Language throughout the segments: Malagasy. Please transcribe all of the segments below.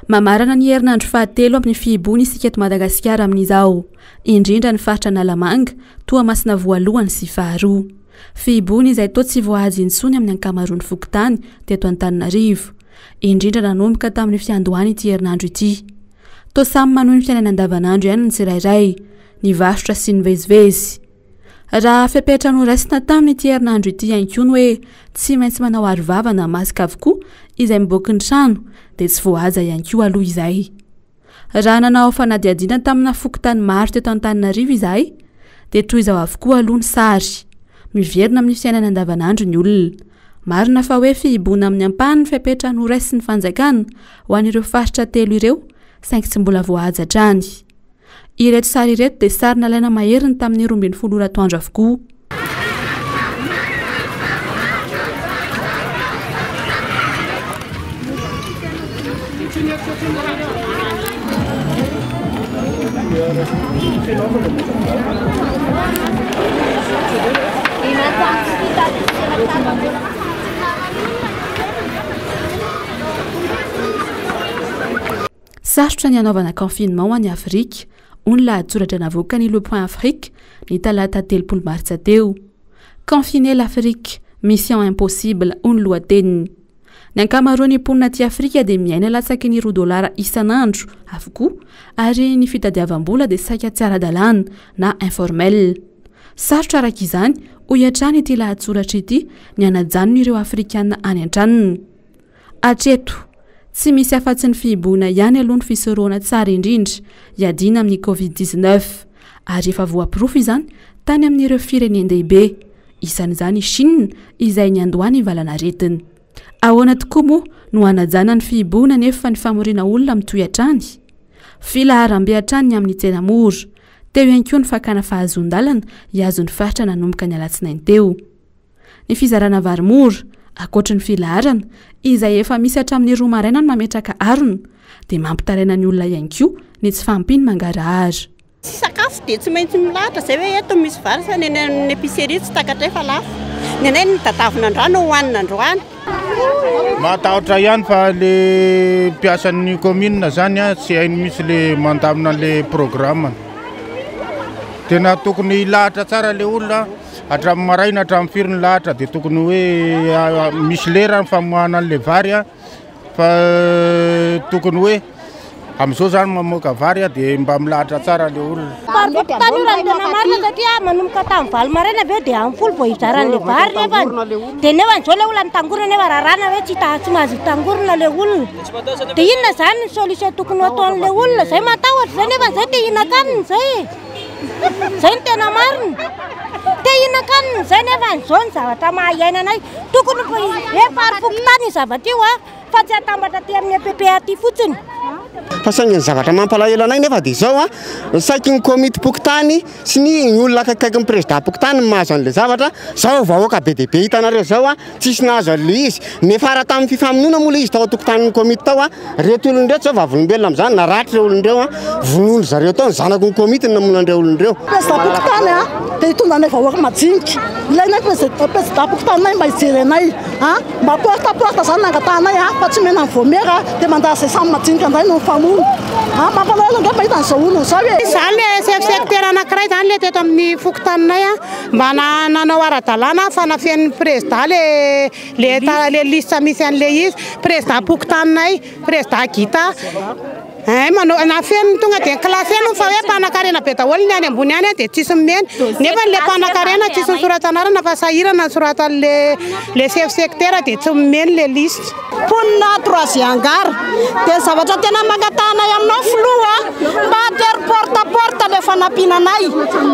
Mamarana ny herinandro fahatelo amin'ny fihibony isika eto Madagasikara amin'izao, indrindra ny faritra Analamanga, Toamasina voalohany sy faharoa. Fihibony izay toa tsy voahaja intsony amin'ny ankamaroany fokontany teto Antananarivo, indrindra nanomboka tamin'ny fiandohany ity herinandro ity. Toa samy manohy ny fiainana andavanandro ihany ny tsirairay, ny varotra sy ny vezivezy. Raha fepetra noraisina tamin'ity herinandro ity ihany koa ny hoe tsy maintsy manao arovava na masika avokoa izay miboaky ny trano, dia tsy voahaja ihany koa aloha izay. Raha nanao fanadihadiana tamina fokontany maro teto Antananarivo izahay, dia toy izao avokoa aloha ny sary, miverina amin'ny fiainana andavanandro ny olona. Marina fa hoe fihibona amin'ny ampahany fepetra noraisin'ny fanjakana ho an'ireo faritra telo ireo, saingy tsy mbola voahaja hatrany. Ireto sary ireto dia sary nalaina maheriny tamin'ny 12 oratoandro avokoa. Sarotra ny anaovana confinement ho an'ny Afrika, hoy ny lahatsoratra navoaka ny Le Point Afrique ny talata 3 martsa teo. Confiner l'Afrique, mission impossible, hoy ny lohateniny. Ny ankamaroan'ny mponina aty Afrika dia miaina latsaky ny $2 isanandro avokoa, ary ny fitadiavam-bola dia saika tsy ara-dalàna na informel. Sarotra araka izany ho hiatrany ity lahatsoratra ity ny hanajanona ireo Afrikana any an-tranony. Hatreto, tsy misy afa-tsy ny fihibona ihany aloha ny fisoroana tsara indrindra hiadiana amin'ny Covid-19, ary efa voaporofo izany tany amin'ireo firenendehibe, isan'izany i Chine izay ny andohany valana aretiny. Ahoana tokoa moa no hanajana ny fihibona nefa ny famoriana olona mitohy hatrany? Filaharam-be hatrany amin'ny tsena mora, teo ihany koa ny fakana fahazon-dalana hiazon'ny faritra nanomboka ny alatsinainy teo. Ny fizarana vary mora, akoatra ny filaharana izay efa misy hatramin'ny 2 maraina no mametraka arona, dia mampitaraina ny olona ihany koa ny tsy fampiny mangarahara. Sakafo dia tsy maintsy milahatra, izay hoe eto misy vary fa ny épicerie tsy takatray fa lafo. Ny anay ny tadavina androany hohanina androany. Matahotra ihany fa le mpiasan'ny commune zany tsy hainy misy le mandamina le programme. Tena tokony ilahatra tsara le olona hatramin'ny maraina hatramin'ny firy ny lahatra, dia tokony hoe misy lera ny famoahana an'le vary, fa tokony hoe amin'izao zany mamoaka vary dia mba milahatra tsara le olona. Tany io raha tena marina satria manomboka tamin'ny 20 maraina be dia amin'ny 10 vao hizaran'le vary nefa. Dia nefa an'izao le olona mitangorona nefa rarana hoe tsy mahazo tangorona le olona. Dia inona zany ny solution tokony ataon'le olona? Zay matahotra zay nefa zay te hihinan-kanina zay. Zay ny tena marina. Te hihinan-kanina zay nefa an'izao ny zavatra mahahiaina anay. Tokony efa ary fokontany io zavatra io fa tsy atambatra aty amin'ny EPP aty fotsiny. Fa saingy ny zavatra mampalahelo anay nefa dia izao saiky ny komity pokotany sy ny olona akaikaiky ny président pokotany mahazo an'ilay zavatra. Zao vahoaka be dia be hitanareo zao tsisy nahazo an'le izy. Nefara tamin'ny fifamonoana moa le izy tao tokotanin'ny komity tao reto olona reto zao vavolombelona amin'izany naratra olondreo vonono zareo tao ny zanako ny komity ny namono andreo olondreo. Président pokotany dia hitondra anay vahoaka majinika. Ilainay président pokotany nay mba hijery anay mba porte zany nangatanay fa tsy mena ny voamera dia mandà zay samy majinika anday no famono. Mampalahelo nge mahita an'izao olona zao e. Izany le chef secteur anankiray zany le teto amin'ny fokotaninay mba nanao ara-dalàna fanafian'ny président le liste misy an'le izy président pokotaninay, président Gita. Nafiany tonga dia klaseny fa hoe mpanan-karena be daholo ny any ambony any dia tsisy mimeny. Nefa le mpanan-karena tsisy nysoratanarana fa sahirana ny soratan'le chef secteur dia tsy mimeny le liste. Ponina 3 angara dia zavatra tena mangatanay aminao filoha mba atero porte le fanampinanay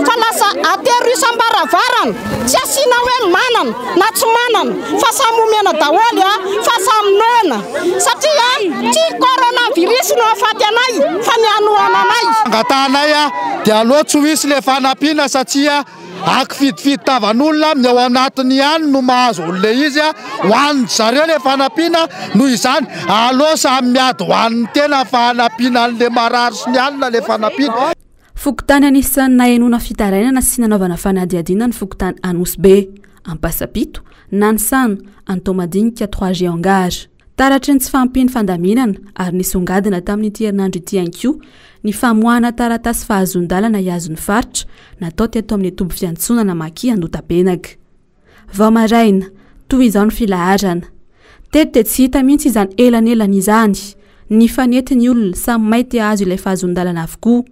fa lasa atero isam-baravarana tsy asiana hoe manana na tsy manana fa samy omena daholo fa samy noana satria tsy coronavirus no afaty anay fa ny anoana anay. Angatanay dia aloha tsy ho isy le fanampiana satria akifidifidy tavan'olona amin'ny ao anatiny ihany no mahazo olona izy ho an'ny zareo le fanampiana noho izany aloha samy miady ho an'ny tena fanampiana an'le marary sy ny alina le fanampiana. Fokotany anisan'ny nahenona fitarainana sy nanaovana fanadihadiana ny fokotany Anosy Be, Ampasapito, Nanisana, Antomadinika 3G Angara. taratry ny tsy fampiny fandaminana ary nisongadina tamin'ity herinandro ity anko ny famoahana taratasy fahazondalana iazon'ny faritra natao teto amin'ny tobo fiantsonana maki Andotabenaka. Vao maraina toy izao ny filaharana. Teto dia tsy hita mihitsy izany elanelana izany. Ny fanety ny olona samy maity azo ilay fahazondalana avokoa.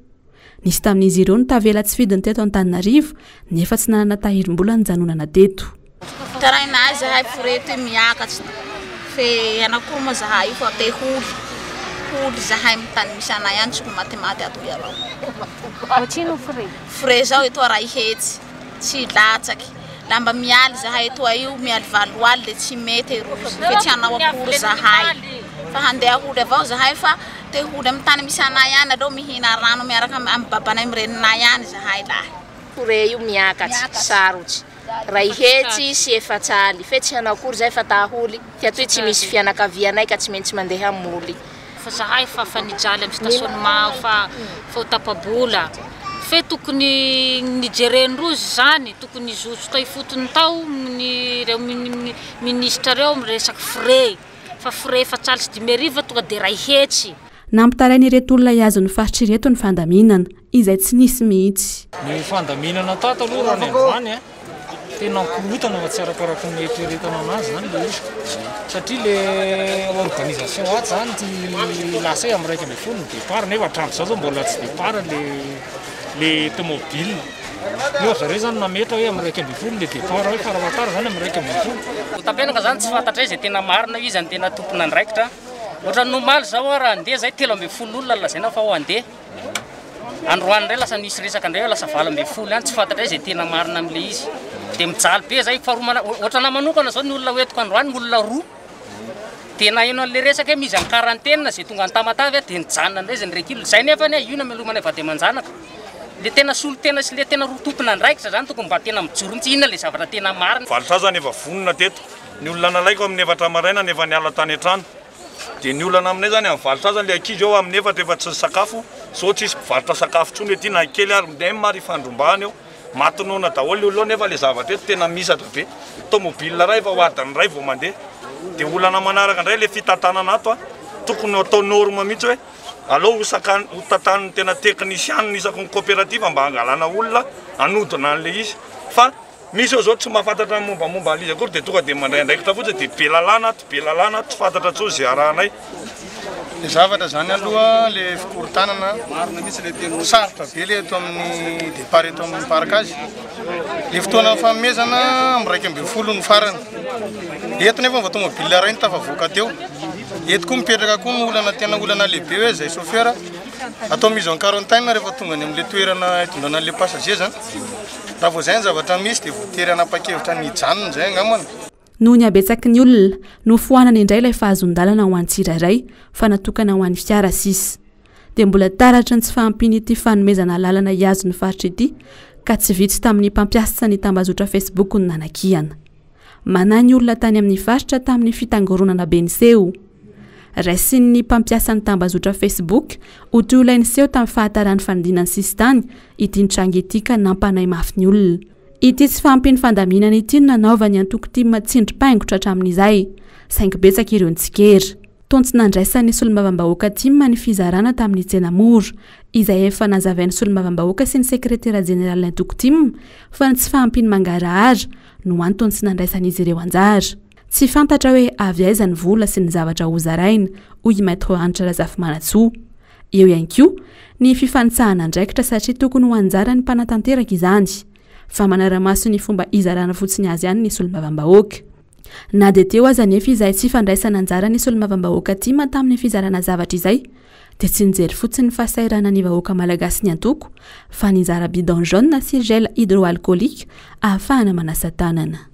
Nisy tamin'izy ireo ny tavela tsy fidiny teto Antananarivo nefa tsy nanana tahirim-bola ny janonana teto. Taraina zahay foreto miakatra fe anakomo zahay io fa te holo zahay mitany misy anay ihany tsy maty ato iarao. Otrino fre zao eto ray hetsy tsy latsaky lamba mialy zahay eto io mialy valoaly le tsy mety rozy fe tsy anao akory zahay fa handeha hody avao zahay fa te hody amin'ny tany misy anay ihany aleo mihina rano miaraka amin'ny babanay mireninay ihany zahay lahy. Fore io miakatra sarotsy ray hetsy sy efatsaly fe tsy anao akory zay fa taholy fa atoy tsy misy fianakavianay ka tsy maintsy mandeha moly. Fa zahay fa fanijaly amin'ny stationnement fa tapabola fe tokony nijerendrozy zany tokony zoso tay fotony tao ny reo ministra reo miresaky frais fa frais efatsaly sy 10,000 tonga de ray hetsy. Nampitarainy ireto olona iazon'ny faritra ireto ny fandaminana izay tsy nisy mihitsy. Ny fandaminana tato aloha raha ny androany tena korotana fa tsy arakaraky ny eritreretana anazy zany le izy satria le organisation ato zany ty lasa amin'ny raiky amby folo ny départ nefa hatramin'izao zao mbola tsy départ le automobile nefa zareo zany nametra hoe amin'ny raiky amby folo le départ hoe faramatara zany amin'ny raiky amby folo. Tapenaka zany tsy fantatra izay tena marina izy any tena tompona andraikitra ohatran'ny normaly zao raha andeha zay 13 olona lazaina fa ho andeha androany ndray lasa nisy resaka ndray lasa 20 any tsy fantatra izay tena marina am'le izy de mijaly be zay faharomana ohatrana manokana zao ny olona hoetiko androany ny olona roa tena ino an'le resaka hoe mizy any quarantaine zay tonga antamatavy de nijanona ndray zay ndraiky ilo zay nefa io na melomana vade manjanaka le tena solo tena sy le tena roa tompona andraikitra zany tokony mba tena mijoro mitsy inona le zavatra tena marina. Valitra zany efa vonona teto ny olona nalaiko amin'ny efatra maraina nefa niala tany an-trano de ny olana aminay zany amin'ny valitra zany le ankizy eo amin'ny efatra efa tsy sakafo so tsisy valitra sakafo tsony ety na kely ary ndray mary fandrombahany eo matonona daholo olo nefa le zavatra eto tena misatra be tomobile ray efa hoadany ray vao mandeha de olana manaraka ndray le fitantanana ato tokony atao norme mihitsy hoe allo hotantan'ny tena technicien isako ny coopérative mba hangalana olona anodina an'le izy fa misy zao tsy mahafantatra mombamomba an'izy akory de tonga de mandray ndraikitra fotsiny de be lalàna tsy fantatra tsony zay arahanay. Le zavatra zany aloha le fikorotanana marina mihitsy le tena sarotra be le eto amin'ny départ eto amin'ny parkage le fotoana famezana amin'ny 1,2 ny farany eto nefa vao tomobile ray ny tafavoaka teo eto koa mipetraka koa ny olana tena olana lehibe hoe zay chauffeur atao mise en quarantaine rehefa tonga ny amin'le toerana itondrana an'le passager zany raha vao zay ny zavatra misy de voatery anapa-kevitra ny janony zay angambany. Noho ny abetsaky ny olona no foanana indray ilay fahazondalana ho an'ny tsirairay fa natokana ho an'ny fiara sisa dia mbola taratra ny tsy fahampiny ity fanomezana lalana iazon'ny faritra ity ka tsy vitsy tamin'ny mpampiasa ny tambazotra Facebook ny nanakihana. Manany olona tany amin'ny faritra tamin'ny fitangoronana Beniseho. Raisin'ny mpampiasa ny tambazotra Facebook ho tolainy seho tamin'ny fahatarany fandinany sisy tany ity tranga ity ka nampanay mafy ny olona. Ity tsy fampiny fandaminana ity no nanaovany antoko tia matsindry-paingotra hatramin'izay saingy betsaka ireo ntsikery. Tontsy nandraisan'ny solombavam-bahoaka Timma ny fizarana tamin'ny tsena mora izay efa nazavain'ny solombavam-bahoaka sy ny sekretera jeneraly antoko Timma fa ny tsy fahampiny mangarahara no antony tsy nandraisan'izy ireo anjara. Tsy fantatra hoe avy aiza ny vola sy ny zavatra hozaraina hoy Maître Anitra Razafimanatsoa. Eo ihany koa ny fifanitsahana andraikitra satria tokony ho anjara ny mpanatanteraka izany fa manara-maso ny fomba izarana fotsiny azy ihany ny solombavam-bahoaka. Na dia teo aza nefa izay tsy fandraisana anjara ny solombavam-bahoaka Timma tamin'ny fizarana zavatra izay dia tsy nijery fotsiny ny fahasairana ny vahoaka malagasy ny antoko fa nizara bidon jaune sy gel hydroalcoolique ahafahana manasa tanana.